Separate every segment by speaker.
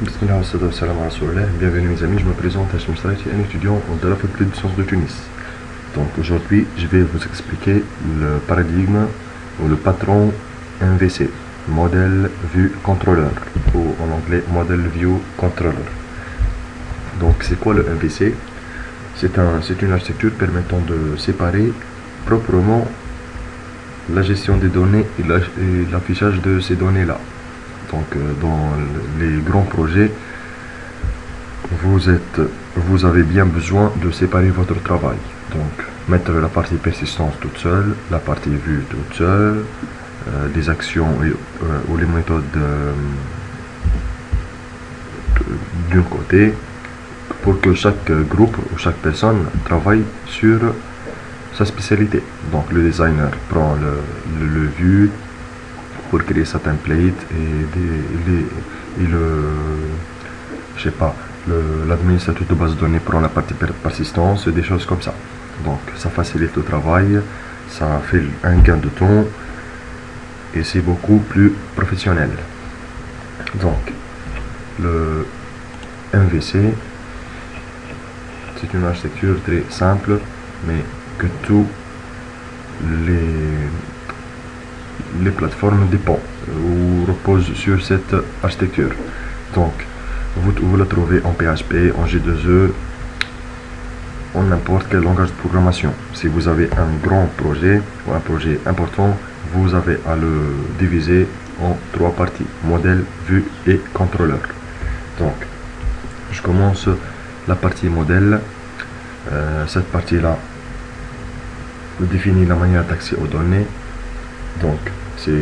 Speaker 1: Bismillah, salam wa rahmatullah. Bienvenue mes amis, je me présente Hachim Sraiti, un étudiant de la faculté de sciences de Tunis. Donc aujourd'hui, je vais vous expliquer le paradigme ou le patron MVC, Model View Controller, ou en anglais Model View Controller. Donc c'est quoi le MVC? C'est une architecture permettant de séparer proprement la gestion des données et l'affichage de ces données-là. Donc dans les grands projets, vous avez bien besoin de séparer votre travail. Donc mettre la partie persistance toute seule, la partie vue toute seule, les actions ou les méthodes d'un côté, pour que chaque groupe ou chaque personne travaille sur sa spécialité. Donc le designer prend le vue pour créer sa template et l'administrateur de base de données prend la partie persistance, des choses comme ça. Donc ça facilite le travail, ça fait un gain de temps et c'est beaucoup plus professionnel. Donc le MVC, c'est une architecture très simple, mais que tous les plateformes dépendent ou reposent sur cette architecture. Donc vous la trouvez en PHP, en J2E, en n'importe quel langage de programmation. Si vous avez un grand projet ou un projet important, vous avez à le diviser en 3 parties: modèle, vue et contrôleur. Donc je commence la partie modèle. Cette partie-là définit la manière d'accès aux données. Donc c'est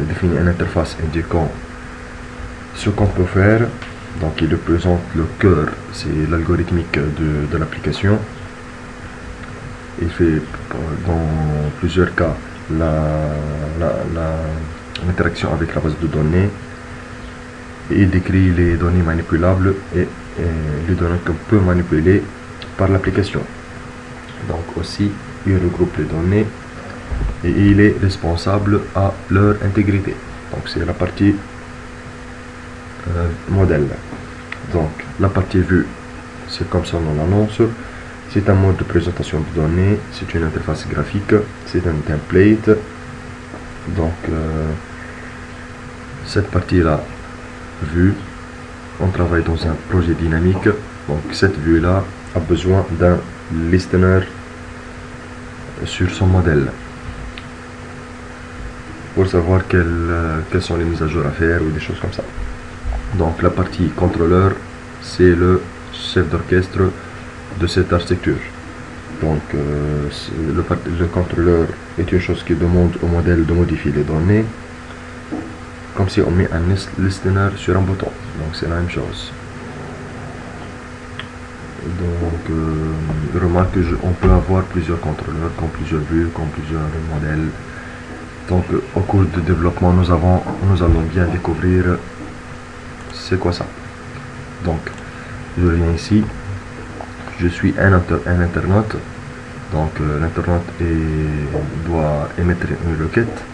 Speaker 1: définir une interface indiquant ce qu'on peut faire. Donc il représente le cœur, c'est l'algorithmique de l'application. Il fait dans plusieurs cas l'interaction avec la base de données. Et il décrit les données manipulables et les données qu'on peut manipuler par l'application. Donc aussi il regroupe les données et il est responsable à leur intégrité. Donc c'est la partie modèle. Donc la partie vue, c'est comme son nom l'annonce, c'est un mode de présentation de données, c'est une interface graphique, c'est un template. Donc cette partie là, vue, on travaille dans un projet dynamique. Donc cette vue là a besoin d'un listener sur son modèle pour savoir quelles sont les mises à jour à faire ou des choses comme ça. Donc la partie contrôleur, c'est le chef d'orchestre de cette architecture. Donc le contrôleur est une chose qui demande au modèle de modifier les données, comme si on met un listener sur un bouton. Donc c'est la même chose. Donc remarque on peut avoir plusieurs contrôleurs, comme plusieurs vues, comme plusieurs modèles. Donc au cours de développement, nous allons bien découvrir c'est quoi ça. Donc je viens ici, je suis un internaute. Donc l'internaute doit émettre une requête.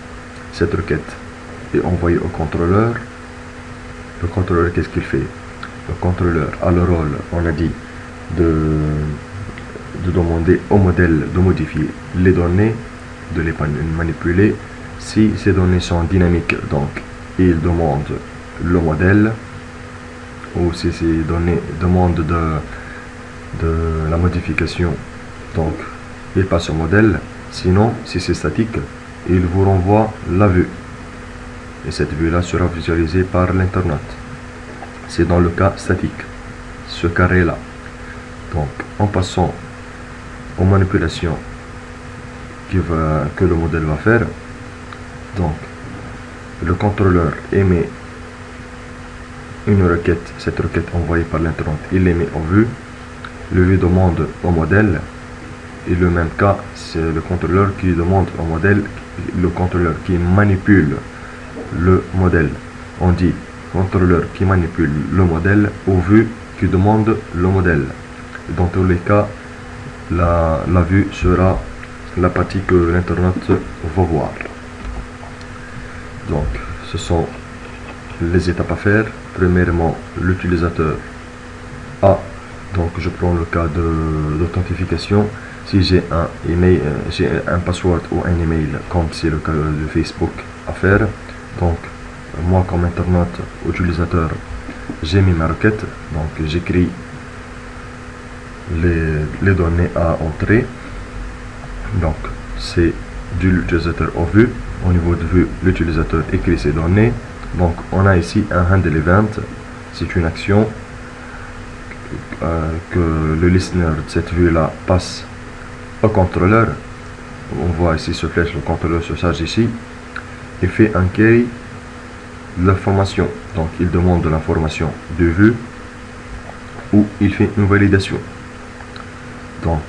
Speaker 1: Cette requête est envoyée au contrôleur. Le contrôleur, qu'est-ce qu'il fait? Le contrôleur a le rôle, on a dit, de demander au modèle de modifier les données, de les manipuler. Si ces données sont dynamiques, donc il demande le modèle, ou si ces données demandent de la modification, donc il passe au modèle. Sinon, si c'est statique, il vous renvoie la vue, et cette vue là sera visualisée par l'internaute. C'est dans le cas statique, ce carré là. Donc en passant aux manipulations que le modèle va faire, donc le contrôleur émet une requête, cette requête envoyée par l'internaute, il l'émet en vue, le vue demande au modèle, et le même cas c'est le contrôleur qui demande au modèle, le contrôleur qui manipule le modèle. On dit contrôleur qui manipule le modèle ou vue qui demande le modèle. Dans tous les cas, la vue sera la partie que l'internaute va voir. Donc ce sont les étapes à faire. premièrement, l'utilisateur a, donc je prends le cas d'authentification. Si j'ai un email, j'ai un password ou un email, comme c'est le cas de Facebook à faire, donc moi comme internaute utilisateur, j'ai mis ma requête, donc j'écris les données à entrer. Donc c'est de l'utilisateur au vu. Au niveau de vue, l'utilisateur écrit ses données. Donc on a ici un handle event, c'est une action que le listener de cette vue là passe au contrôleur. On voit ici ce flèche, le contrôleur se charge ici. Il fait un query de l'information, donc il demande de l'information de vue ou il fait une validation. Donc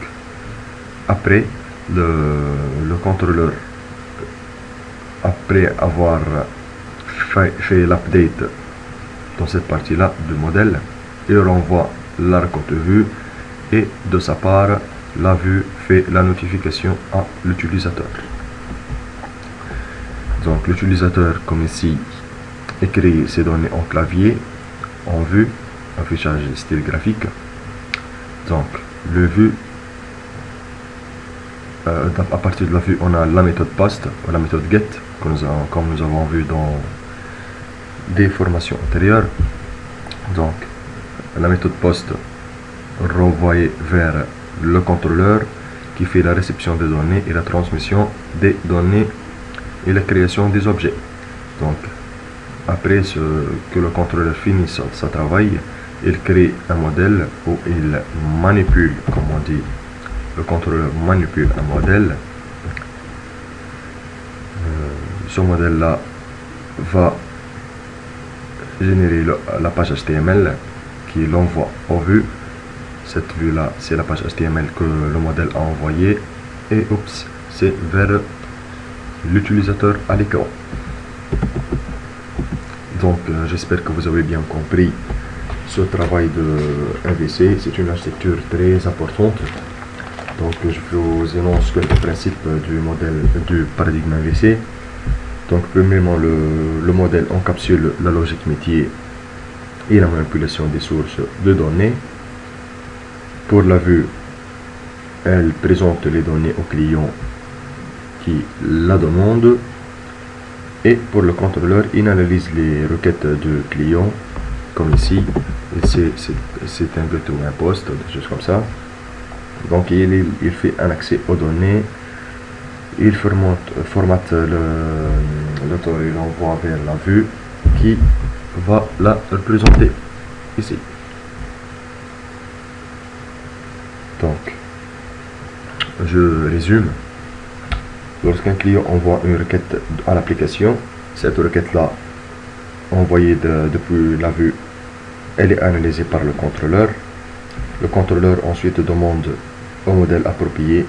Speaker 1: après le contrôleur, après avoir fait l'update dans cette partie là du modèle, il renvoie la requête vue et de sa part la vue fait la notification à l'utilisateur. Donc l'utilisateur, comme ici, écrit ses données en clavier, en vue, affichage style graphique. Donc le vue, à partir de la vue, on a la méthode post ou la méthode get, comme nous avons vu dans des formations antérieures. Donc la méthode post renvoyée vers le contrôleur qui fait la réception des données et la transmission des données et la création des objets. Donc après que le contrôleur finisse son travail, il crée un modèle où il manipule, comme on dit, le contrôleur manipule un modèle. Ce modèle là va générer la page HTML qui l'envoie au vue. Cette vue là, c'est la page HTML que le modèle a envoyé, et oups, c'est vers l'utilisateur à l'écran. Donc j'espère que vous avez bien compris ce travail de MVC. C'est une architecture très importante. Donc je vous énonce quelques principes du modèle du paradigme MVC. Donc premièrement, le modèle encapsule la logique métier et la manipulation des sources de données. Pour la vue, elle présente les données au client qui la demande. Et pour le contrôleur, il analyse les requêtes du client, comme ici. C'est un get ou un post, des choses comme ça. Donc il fait un accès aux données. Il formate le temps, il envoie vers la vue qui va la représenter ici. Donc, je résume. Lorsqu'un client envoie une requête à l'application, cette requête-là, envoyée depuis la vue, elle est analysée par le contrôleur. Le contrôleur ensuite demande au modèle approprié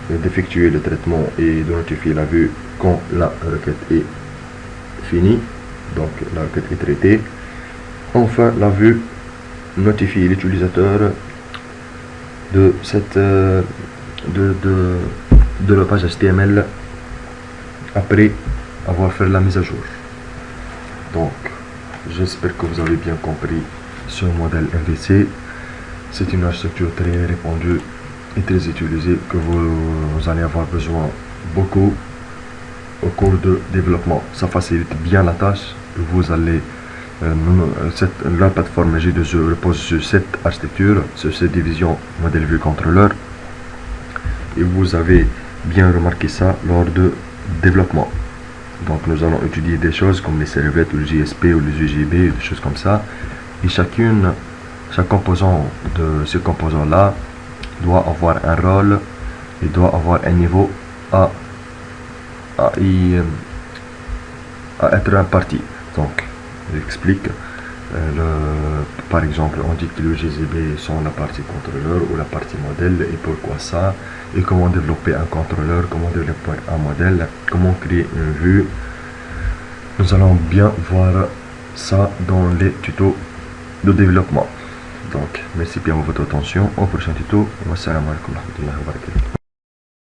Speaker 1: d'effectuer le traitement et de notifier la vue quand la requête est finie. Donc la requête est traitée. Enfin, la vue notifie l'utilisateur de la page HTML après avoir fait la mise à jour. Donc j'espère que vous avez bien compris ce modèle MVC. C'est une architecture très répandue et très utilisée que vous allez avoir besoin beaucoup au cours de développement. Ça facilite bien la tâche. Vous allez la plateforme J2E repose sur cette architecture, sur cette division modèle vue contrôleur, et vous avez bien remarqué ça lors de développement. Donc nous allons étudier des choses comme les servlettes ou le JSP ou les UGB, des choses comme ça, et chaque composant de ces composants là doit avoir un rôle et doit avoir un niveau à être imparti. Donc j'explique. Par exemple, on dit que le GZB sont la partie contrôleur ou la partie modèle, et pourquoi ça, et comment développer un contrôleur, comment développer un modèle, comment créer une vue. Nous allons bien voir ça dans les tutos de développement. Donc merci bien pour votre attention. Au prochain tuto. Wassalamu alaikum wa rahmatullahi wa barakatuh.